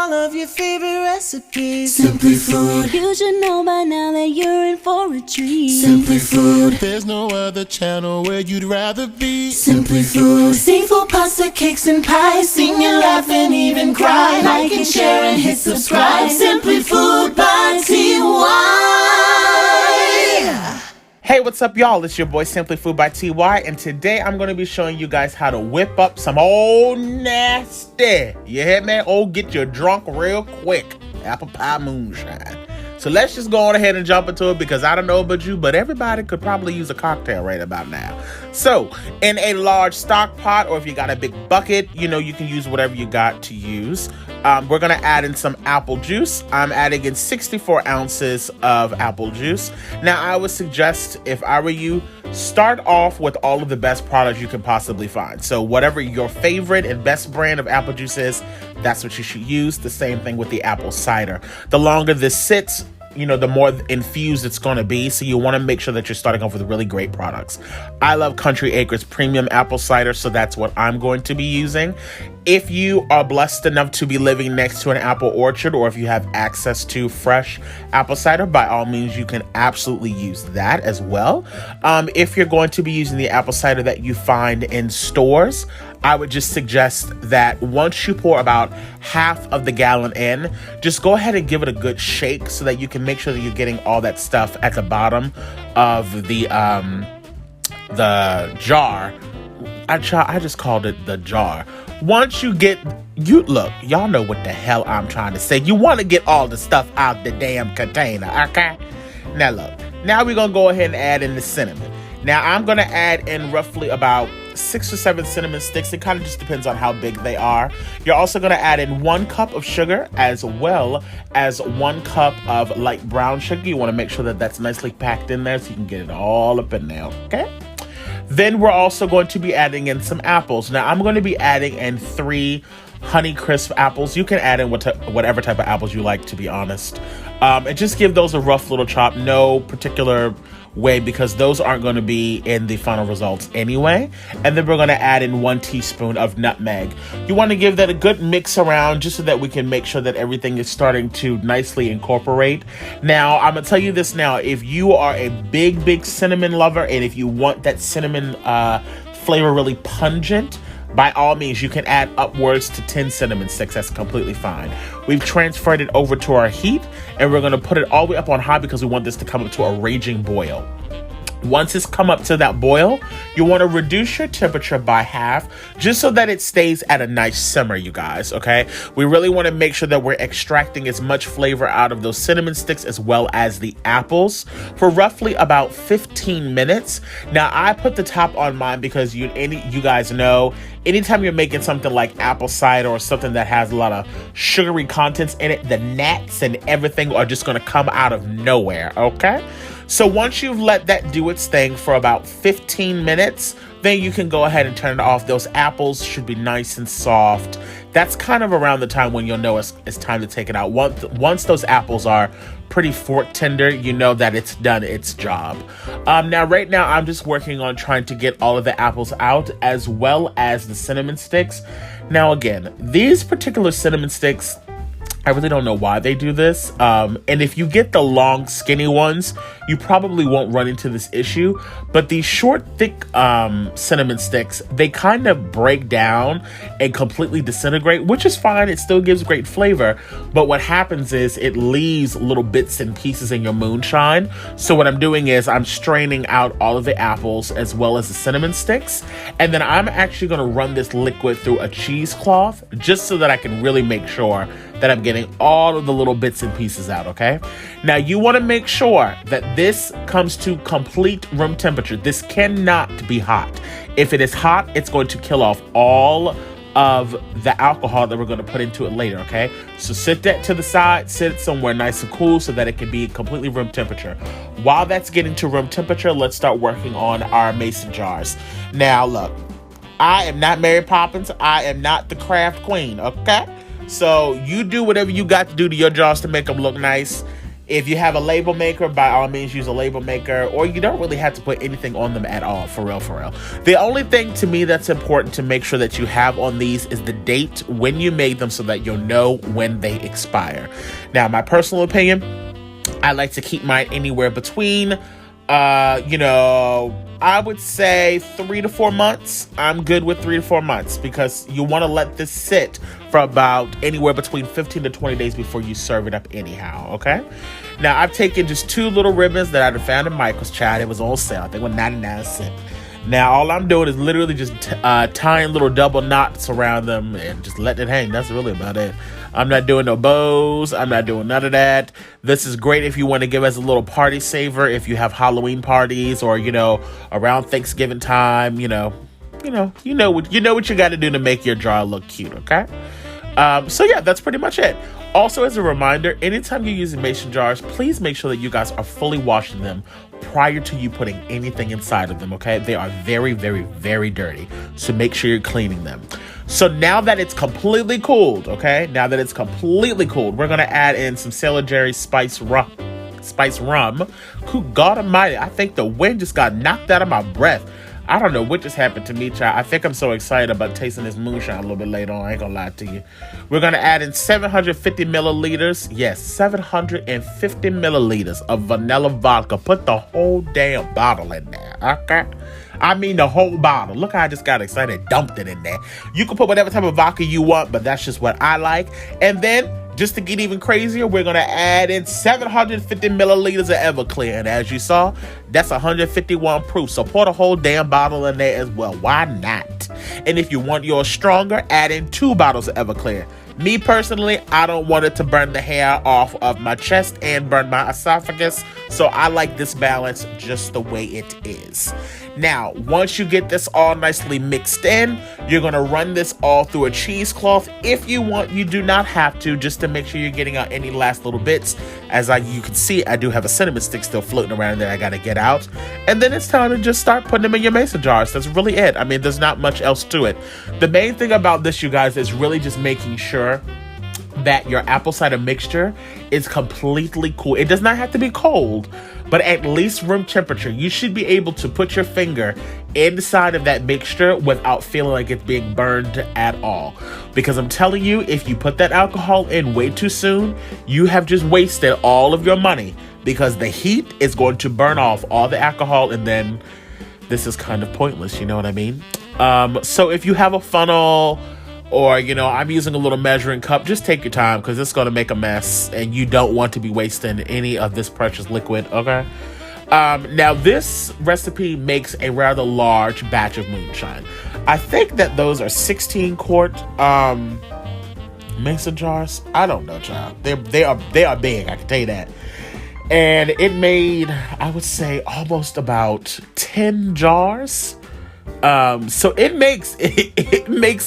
all of your favorite recipes. Simply Food. You should know by now that you're in for a treat. Simply Food. There's no other channel where you'd rather be. Simply Food. Seafood, pasta, cakes, and pies. Sing and laugh and even cry. Like and share and hit subscribe. Simply Food by TY. Hey, what's up, y'all? It's your boy Simply Food by TY, and today I'm going to be showing you guys how to whip up some old nasty, you hear me? Oh, get you drunk real quick apple pie moonshine. So let's just go on ahead and jump into it, because I don't know about you, but everybody could probably use a cocktail right about now. So in a large stock pot, or if you got a big bucket, you know, you can use whatever you got to use. We're going to add in some apple juice. I'm adding in 64 ounces of apple juice. Now, I would suggest, if I were you, start off with all of the best products you can possibly find. So whatever your favorite and best brand of apple juice is, that's what you should use. The same thing with the apple cider. The longer this sits, you know, the more infused it's going to be. So you want to make sure that you're starting off with really great products. I love Country Acres premium apple cider, so that's what I'm going to be using. If you are blessed enough to be living next to an apple orchard, or if you have access to fresh apple cider, by all means, you can absolutely use that as well. If you're going to be using the apple cider that you find in stores, I would just suggest that once you pour about half of the gallon in, just go ahead and give it a good shake so that you can make sure that you're getting all that stuff at the bottom of the jar. I just called it the jar. Once you get, look, y'all know what the hell I'm trying to say. You want to get all the stuff out the damn container, okay? Now look, now we're going to go ahead and add in the cinnamon. Now I'm going to add in roughly about 6 or 7 cinnamon sticks. It kind of just depends on how big they are. You're also going to add in 1 cup of sugar, as well as 1 cup of light brown sugar. You want to make sure that that's nicely packed in there so you can get it all up in there, okay? Then we're also going to be adding in some apples. Now I'm going to be adding in 3 Honeycrisp apples. You can add in whatever type of apples you like, to be honest. And just give those a rough little chop. No particular way, because those aren't going to be in the final results anyway. And then we're going to add in 1 teaspoon of nutmeg. You want to give that a good mix around, just so that we can make sure that everything is starting to nicely incorporate. Now, I'm going to tell you this now. If you are a big cinnamon lover, and if you want that cinnamon flavor really pungent, by all means, you can add upwards to 10 cinnamon sticks. That's completely fine. We've transferred it over to our heat, and we're going to put it all the way up on high, because we want this to come up to a raging boil. Once it's come up to that boil, you want to reduce your temperature by half, just so that it stays at a nice simmer, you guys, okay? We really want to make sure that we're extracting as much flavor out of those cinnamon sticks as well as the apples for roughly about 15 minutes. Now, I put the top on mine because you guys know, anytime you're making something like apple cider or something that has a lot of sugary contents in it, the gnats and everything are just going to come out of nowhere, okay? So once you've let that do its thing for about 15 minutes, then you can go ahead and turn it off. Those apples should be nice and soft. That's kind of around the time when you'll know it's time to take it out. Once those apples are pretty fork tender, you know that it's done its job. Now, right now, I'm just working on trying to get all of the apples out, as well as the cinnamon sticks. Now, again, these particular cinnamon sticks, I really don't know why they do this. And if you get the long, skinny ones, you probably won't run into this issue. But these short, thick cinnamon sticks, they kind of break down and completely disintegrate, which is fine. It still gives great flavor. But what happens is it leaves little bits and pieces in your moonshine. So what I'm doing is I'm straining out all of the apples as well as the cinnamon sticks. And then I'm actually going to run this liquid through a cheesecloth, just so that I can really make sure that I'm getting all of the little bits and pieces out, okay? Now, you want to make sure that this comes to complete room temperature. This cannot be hot. If it is hot, it's going to kill off all of the alcohol that we're going to put into it later, okay? So sit that to the side, sit somewhere nice and cool so that it can be completely room temperature. While that's getting to room temperature, let's start working on our mason jars. Now, look, I am not Mary Poppins. I am not the craft queen, okay? So you do whatever you got to do to your jars to make them look nice. If you have a label maker, by all means use a label maker, or you don't really have to put anything on them at all, for real, for real. The only thing to me that's important to make sure that you have on these is the date when you made them so that you'll know when they expire. Now, my personal opinion, I like to keep mine anywhere between, I would say 3 to 4 months. I'm good with 3 to 4 months because you want to let this sit for about anywhere between 15 to 20 days before you serve it up anyhow, okay? Now, I've taken just 2 little ribbons that I'd found in Michael's Child. It was on sale. I think it was 99 cents. Now, all I'm doing is literally just tying little double knots around them and just letting it hang. That's really about it. I'm not doing no bows. I'm not doing none of that. This is great if you want to give us a little party saver. If you have Halloween parties or, around Thanksgiving time, you know what you got to do to make your jar look cute, okay? So yeah, that's pretty much it. Also, as a reminder, anytime you're using mason jars, please make sure that you guys are fully washing them prior to you putting anything inside of them, okay? They are very, very, very dirty, so make sure you're cleaning them. So now that it's completely cooled, okay? Now that it's completely cooled, we're going to add in some Sailor Jerry spice rum. Good God almighty, I think the wind just got knocked out of my breath. I don't know what just happened to me, child. I think I'm so excited about tasting this moonshine a little bit later on. I ain't gonna lie to you. We're gonna add in 750 milliliters. Yes, 750 milliliters of vanilla vodka. Put the whole damn bottle in there, okay? I mean the whole bottle. Look how I just got excited, dumped it in there. You can put whatever type of vodka you want, but that's just what I like. And then, just to get even crazier, we're going to add in 750 milliliters of Everclear. And as you saw, that's 151 proof. So pour the whole damn bottle in there as well. Why not? And if you want yours stronger, add in 2 bottles of Everclear. Me personally, I don't want it to burn the hair off of my chest and burn my esophagus. So I like this balance just the way it is. Now, once you get this all nicely mixed in, you're going to run this all through a cheesecloth. If you want, you do not have to, just to make sure you're getting out any last little bits. As you can see, I do have a cinnamon stick still floating around that I got to get out. And then it's time to just start putting them in your mason jars. That's really it. I mean, there's not much else to it. The main thing about this, you guys, is really just making sure that your apple cider mixture is completely cool. It does not have to be cold, but at least room temperature. You should be able to put your finger inside of that mixture without feeling like it's being burned at all. Because I'm telling you, if you put that alcohol in way too soon, you have just wasted all of your money because the heat is going to burn off all the alcohol and then this is kind of pointless, you know what I mean? So if you have a funnel, or, I'm using a little measuring cup, just take your time because it's going to make a mess and you don't want to be wasting any of this precious liquid, okay? Now, this recipe makes a rather large batch of moonshine. I think that those are 16-quart mason jars. I don't know, child. They are big, I can tell you that. And it made, I would say, almost about 10 jars. So it makes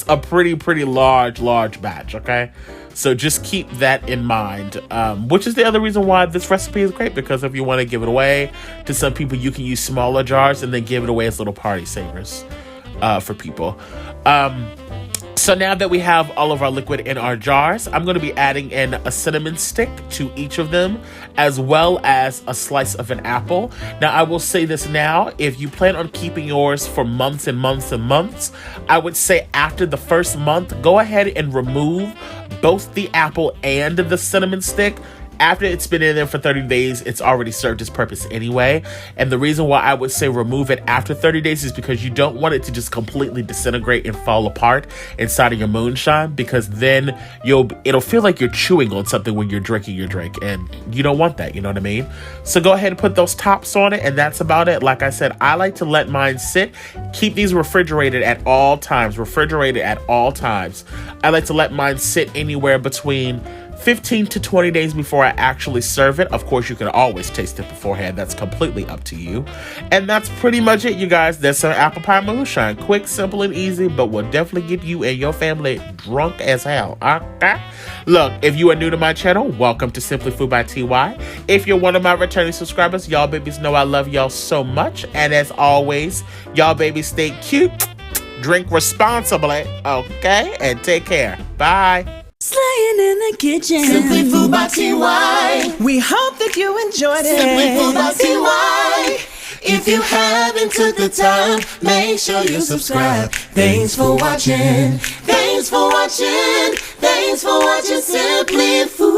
a pretty large batch, okay? So just keep that in mind, which is the other reason why this recipe is great, because if you want to give it away to some people, you can use smaller jars and then give it away as little party savers for people. So now that we have all of our liquid in our jars, I'm going to be adding in a cinnamon stick to each of them, as well as a slice of an apple. Now, I will say this now, if you plan on keeping yours for months and months and months, I would say after the first month, go ahead and remove both the apple and the cinnamon stick. After it's been in there for 30 days, it's already served its purpose anyway. And the reason why I would say remove it after 30 days is because you don't want it to just completely disintegrate and fall apart inside of your moonshine, because then it'll feel like you're chewing on something when you're drinking your drink, and you don't want that, you know what I mean? So go ahead and put those tops on it, and that's about it. Like I said, I like to let mine sit. Keep these refrigerated at all times. I like to let mine sit anywhere between 15 to 20 days before I actually serve it. Of course, you can always taste it beforehand. That's completely up to you. And that's pretty much it, you guys. There's some apple pie moonshine. Quick, simple, and easy, but will definitely get you and your family drunk as hell. Okay? Look, if you are new to my channel, welcome to Simply Food by TY. If you're one of my returning subscribers, y'all babies know I love y'all so much. And as always, y'all babies stay cute, drink responsibly, okay? And take care. Bye. Slaying in the kitchen. Simply Food by TY. We hope that you enjoyed it. Simply Food by TY. If you haven't took the time, make sure you subscribe. Thanks for watching. Thanks for watching. Thanks for watching Simply Food.